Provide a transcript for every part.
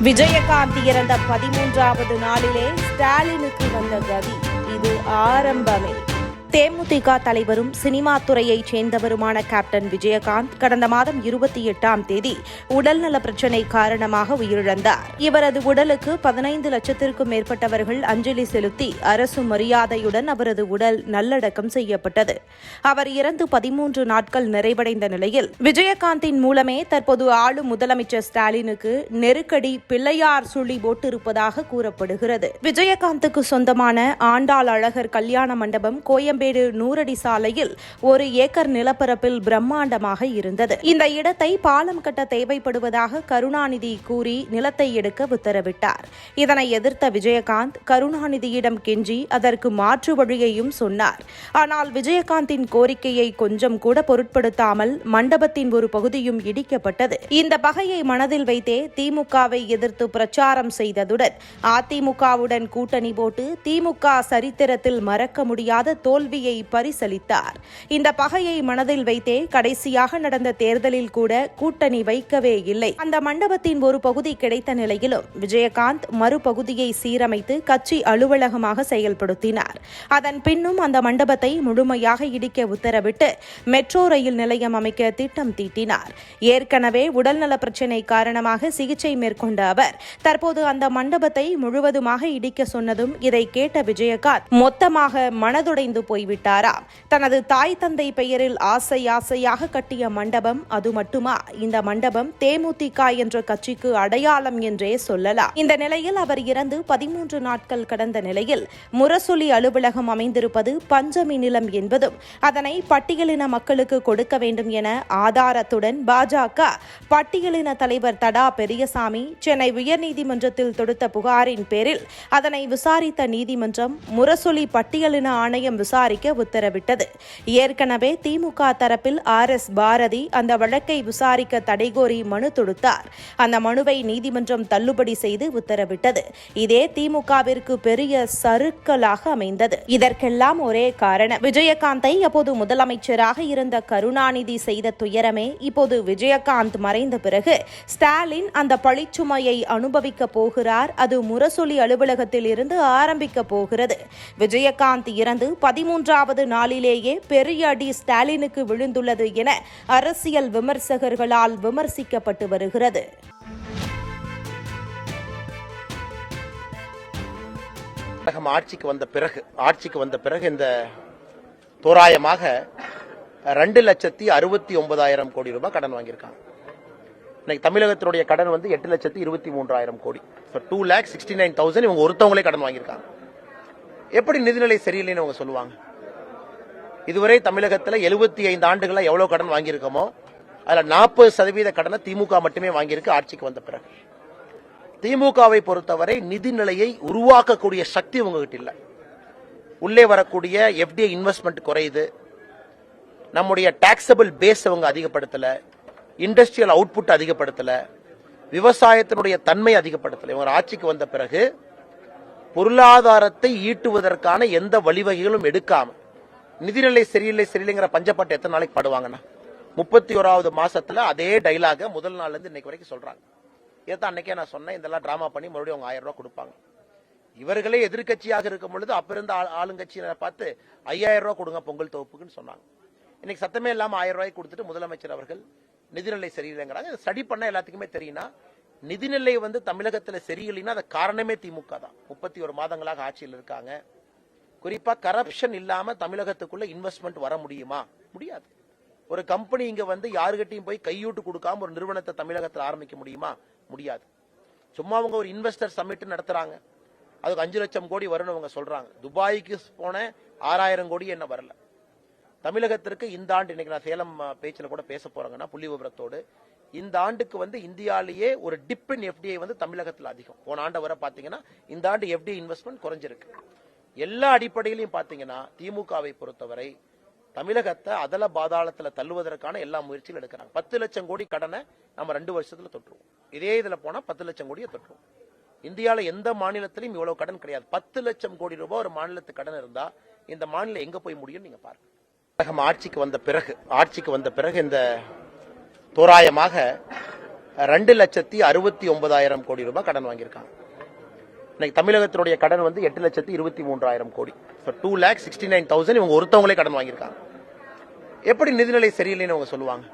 விஜயகாந்த் இறந்த 13வது நாளிலே ஸ்டாலினுக்கு வந்த கதி இது ஆரம்பமே. தேமுதிக தலைவரும் சினிமா துறையைச் சேர்ந்தவருமான கேப்டன் விஜயகாந்த் கடந்த மாதம் 28ஆம் தேதி உடல்நல பிரச்சினை காரணமாக உயிரிழந்தார். இவரது உடலுக்கு 15 லட்சத்திற்கும் மேற்பட்டவர்கள் அஞ்சலி செலுத்தி அரசு மரியாதையுடன் அவரது உடல் நல்லடக்கம் செய்யப்பட்டது. அவர் இறந்து 13 நாட்கள் நிறைவடைந்த நிலையில் விஜயகாந்தின் மூலமே தற்போது ஆளும் முதலமைச்சர் ஸ்டாலினுக்கு நெருக்கடி பிள்ளையார் சுழி போட்டிருப்பதாக கூறப்படுகிறது. விஜயகாந்துக்கு சொந்தமான ஆண்டாள் அழகர் கல்யாண மண்டபம் கோயம்பேடு 100 அடி சாலையில் 1 ஏக்கர் நிலப்பரப்பில் பிரம்மாண்டமாக இருந்தது. இந்த இடத்தை பாலம் கட்ட தேவைப்படுவதாக கருணாநிதி கூறி நிலத்தை எடுக்க உத்தரவிட்டார். இதனை எதிர்த்த விஜயகாந்த் கருணாநிதியிடம் கெஞ்சி அதற்கு மாற்று வழியையும் சொன்னார். ஆனால் விஜயகாந்தின் கோரிக்கையை கொஞ்சம் கூட பொருட்படுத்தாமல் மண்டபத்தின் ஒரு பகுதியும் இடிக்கப்பட்டது. இந்த பகையை மனதில் வைத்தே திமுகவை எதிர்த்து பிரச்சாரம் செய்ததுடன் அதிமுகவுடன் கூட்டணி போட்டு திமுக சரித்திரத்தில் மறக்க முடியாத தோல்வியை பரிசளித்தார். இந்த பகையை மனதில் வைத்தே கடைசியாக நடந்த தேர்தலில் கூட கூட்டணி வைக்கவே இல்லை. அந்த மண்டபத்தின் ஒரு பகுதி கிடைத்த நிலையிலும் விஜயகாந்த் மறுபகுதியை சீரமைத்து கட்சி அலுவலகமாக செயல்படுத்தினார். அதன் பின்னும் அந்த மண்டபத்தை முழுமையாக இடிக்க உத்தரவிட்டு மெட்ரோ ரயில் நிலையம் அமைக்க திட்டம் தீட்டினார். ஏற்கனவே உடல்நல பிரச்சினை காரணமாக சிகிச்சை மேற்கொண்ட அவர் தற்போது அந்த மண்டபத்தை முழுவதுமாக இடிக்க சொன்னதும் இதை கேட்ட விஜயகாந்த் மொத்தமாக மனதுடைந்து போய்விட்டாராம். தனது தாய் தந்தை பெயரில் ஆசையாக கட்டிய மண்டபம், அது மட்டுமா இந்த மண்டபம் தேமுதிக என்ற கட்சிக்கு அடையாளம் என்றே சொல்லலாம். இந்த நிலையில் அவர் இறந்து 13 நாட்கள் கடந்த நிலையில் முரசொலி அலுவலகம் அமைந்திருப்பது பஞ்சமி நிலம் என்பதும் அதனை பட்டியலின மக்களுக்கு கொடுக்க வேண்டும் என ஆதாரத்துடன் பாஜக பட்டியலின தலைவர் தடா பெரியசாமி சென்னை உயர்நீதிமன்றத்தில் தொடுத்த புகாரின் பேரில் அதனை விசாரித்த நீதிமன்றம் முரசொலி பட்டியலின ஆணையம் விசாரிக்க உத்தரவிட்டது. ஏற்கனவே திமுக தரப்பில் RS பாரதி அந்த வழக்கை விசாரிக்க தடை கோரி மனு தொடுத்தார். அந்த மனுவை நீதிமன்றம் தள்ளுபடி செய்து உத்தரவிட்டது. இதே திமுகவிற்கு பெரிய சறுக்கலாக அமைந்தது. இதற்கெல்லாம் ஒரே காரணம், விஜயகாந்தை அப்போது முதலமைச்சராக இருந்த கருணாநிதி செய்த துயரமே இப்போது விஜயகாந்த் மறைந்த பிறகு ஸ்டாலின் அந்த பழிச்சுமையை அனுபவிக்க போகிறார். அது முரசொலி அலுவலகத்தில் இருந்து ஆரம்பிக்க போகிறது. விஜயகாந்த் இறந்து 13வது நாளிலேயே பெரிய அடி ஸ்டாலினுக்கு விழுந்துள்ளது என அரசியல் விமர்சகர்களால் விமர்சிக்கப்பட்டு வருகிறது. ஆட்சிக்கு வந்த பிறகு இந்த தோராயமாக 2,69,000 கோடி ரூபாய் கடன் வாங்கியிருக்காங்க. இன்னைக்கு தமிழகத்தினுடைய கடன் 8,23,000 கோடி. 2,69,000 இவங்க ஒருத்தவங்களே கடன் வாங்கியிருக்காங்க. எப்படி நிதிநிலை சரியில்லைன்னு அவங்க சொல்லுவாங்க? இதுவரை தமிழகத்தில் 75 ஆண்டுகளா எவ்வளவு கடன் வாங்கியிருக்கோமோ அதுல 40% கடனை திமுக மட்டுமே வாங்கியிருக்கு. ஆட்சிக்கு வந்த பிறகு திமுகவை பொறுத்தவரை நிதிநிலையை உருவாக்கக்கூடிய சக்தி உங்ககிட்ட இல்ல. உள்ளே வரக்கூடிய FDI இன்வெஸ்ட்மெண்ட் குறையுது, நம்முடைய டாக்ஸபிள் பேஸ் அவங்க அதிகப்படுத்தல, இண்டஸ்ட்ரியல் அவுட்புட் அதிகப்படுத்தல, விவசாயத்தினுடைய தன்மை அதிகப்படுத்தல. இவங்க ஆட்சிக்கு வந்த பிறகு பொருளாதாரத்தை ஈட்டுவதற்கான எந்த வழிவகைகளும் எடுக்காம நிதிநிலை சரியில்லைங்கிற பஞ்சப்பாட்டு எத்தனை நாளைக்கு படுவாங்கன்னா 31வது மாசத்துல அதே டைலாக முதல் நாள்ல இருந்து இன்னைக்கு வரைக்கும் சொல்றாங்க. ஏதான் அன்னைக்கே நான் சொன்னேன், இதெல்லாம் டிராமா பண்ணி மறுபடியும் அவங்க 1000 ரூபாய் கொடுப்பாங்க. இவர்களே எதிர்கட்சியாக இருக்கும் பொழுது அப்ப இருந்த ஆளுங்கட்சியை பார்த்து 5000 ரூபாய் கொடுங்க பொங்கல் தொகுப்புக்குன்னு சொன்னாங்க. இன்னைக்கு சத்தமே இல்லாம 1000 ரூபாய் கொடுத்துட்டு முதலமைச்சர் அவர்கள் நிதிநிலை சரியில்லைங்கிறாங்க. ஸ்டடி பண்ண எல்லாத்துக்குமே தெரியும்னா நிதிநிலை தமிழகத்துல சரியில்லைன்னா அது காரணமே திமுக தான். 31 மாதங்களாக ஆட்சியில் இருக்காங்க. குறிப்பா கரப்ஷன் இல்லாம தமிழகத்துக்குள்ள இன்வெஸ்ட்மெண்ட் வர முடியுமா? முடியாது. ஒரு கம்பெனி இங்க யாருகிட்டையும் போய் கையூட்டு கொடுக்காம ஒரு நிறுவனத்தை தமிழகத்தில் ஆரம்பிக்க முடியுமா? முடியாது. சும்மா அவங்க ஒரு இன்வெஸ்டர் சமிட் நடத்துறாங்க, அதுக்கு 5 லட்சம் கோடி வரும்னு அவங்க சொல்றாங்க. துபாய்க்கு போன 6000 கோடி என்ன வரல. தமிழகத்திற்கு இந்த ஆண்டு, இன்னைக்கு நான் சேலம் பேச்சில் கூட பேச போறாங்கன்னா புள்ளி விவரத்தோடு, இந்த ஆண்டுக்கு இந்தியாலேயே ஒரு டிப் இன் FDI தமிழகத்தில் அதிகம். போன ஆண்டு வர பாத்தீங்கன்னா இந்த ஆண்டு FDI இன்வெஸ்ட்மெண்ட் குறைஞ்சிருக்கு. எல்லா அடிப்படையிலையும் பாத்தீங்கன்னா திமுகவை பொறுத்தவரை தமிழகத்தை அதல பாதாளத்துல தள்ளுவதற்கான எல்லா முயற்சிகள் எடுக்கிறாங்க. 10 லட்சம் கோடி கடனை நம்ம 2 வருஷத்துல தொற்றுவோம். இதே இதுல போனா 10 லட்சம் கோடியை தொற்றுவோம். இந்தியாவில எந்த மாநிலத்திலும் இவ்வளவு கடன் கிடையாது. 10 லட்சம் கோடி ரூபாய் ஒரு மாநிலத்துக்கு கடன் இருந்தா இந்த மாநிலம் எங்க போய் முடியும் நீங்க பாருங்க. ஆட்சிக்கு வந்த பிறகு இந்த தோராயமாக 2,69,000 கோடி ரூபாய் கடன் வாங்கியிருக்காங்க. இன்னைக்கு தமிழகத்தினுடைய கடன் வந்து 8,23,000 கோடி. 2,69,000 இவங்க ஒருத்தவங்களே கடன் வாங்கியிருக்காங்க. எப்படி நிதிநிலை சரியில்லைன்னு அவங்க சொல்லுவாங்க?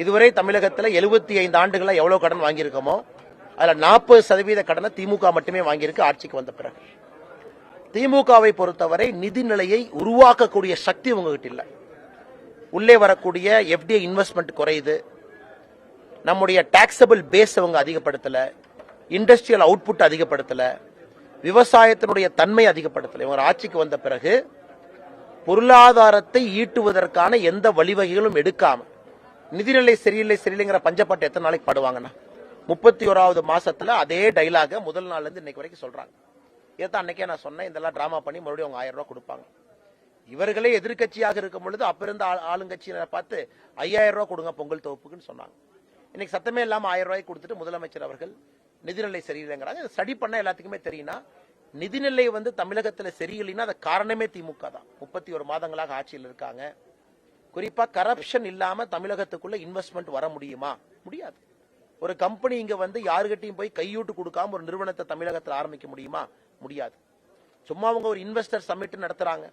இதுவரை தமிழகத்தில் 75 ஆண்டுகளா எவ்வளவு கடன் வாங்கியிருக்கோமோ அதுல 40% கடனை திமுக மட்டுமே வாங்கியிருக்கு ஆட்சிக்கு வந்த பிறகு. திமுகவை பொறுத்தவரை நிதிநிலையை உருவாக்கக்கூடிய சக்தி உங்ககிட்ட இல்ல. உள்ளே வரக்கூடிய எஃப்டிஐ இன்வெஸ்ட்மெண்ட் குறையுது, நம்முடைய டாக்ஸபிள் பேஸ் அவங்க அதிகப்படுத்தல, இண்டஸ்ட்ரியல் அவுட்புட் அதிகப்படுத்தல, விவசாயத்தினுடைய தன்மை அதிகப்படுத்தல. இவங்க ஆட்சிக்கு வந்த பிறகு பொருளாதாரத்தை ஈட்டுவதற்கான எந்த வழிவகைகளும் எடுக்காம நிதிநிலை சரியில்லைங்கிற பஞ்சப்பாட்டு எத்தனை நாளைக்கு பாடுவாங்கன்னா 31வது மாசத்துல அதே டைலாக முதல் நாள்ல இருந்து இன்னைக்கு வரைக்கும் சொல்றாங்க. ஏதான் அன்னைக்கே நான் சொன்னேன், இதெல்லாம் டிராமா பண்ணி மறுபடியும் அவங்க 1000 ரூபாய் கொடுப்பாங்க. இவர்களே எதிர்கட்சியாக இருக்கும் பொழுது அப்ப இருந்த ஆளுங்கட்சியினரை பார்த்து 5000 ரூபாய் கொடுங்க பொங்கல் தொகுப்புக்குன்னு சொன்னாங்க. இன்னைக்கு சத்தமே இல்லாம 1000 ரூபாய் கொடுத்துட்டு முதலமைச்சர் அவர்கள் நிதிநிலை சரியில்லைங்கிறாங்க. ஸ்டடி பண்ண எல்லாத்துக்குமே தெரியும்னா நிதிநிலை வந்து தமிழகத்துல சரியில்லைன்னா அது காரணமே திமுக தான். 31 மாதங்களாக ஆட்சியில் இருக்காங்க. குறிப்பா கரப்ஷன் இல்லாம தமிழகத்துக்குள்ள இன்வெஸ்ட்மெண்ட் வர முடியுமா? முடியாது. ஒரு கம்பெனி இங்க வந்து யாருகிட்டையும் போய் கையூட்டு கொடுக்காம ஒரு நிறுவனத்தை தமிழகத்தில் ஆரம்பிக்க முடியுமா? முடியாது. சும்மா அவங்க ஒரு இன்வெஸ்டர் சமிட் நடத்துறாங்க,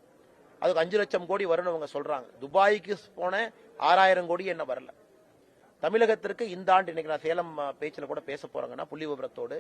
அதுக்கு 5 லட்சம் கோடி வரும்னு அவங்க சொல்றாங்க. துபாய்க்கு போன 6000 கோடி என்ன வரல. தமிழகத்திற்கு இந்த ஆண்டு இன்னைக்கு நான் சேலம் பேச்சில் கூட பேச போறாங்கன்னா புள்ளி விவரத்தோடு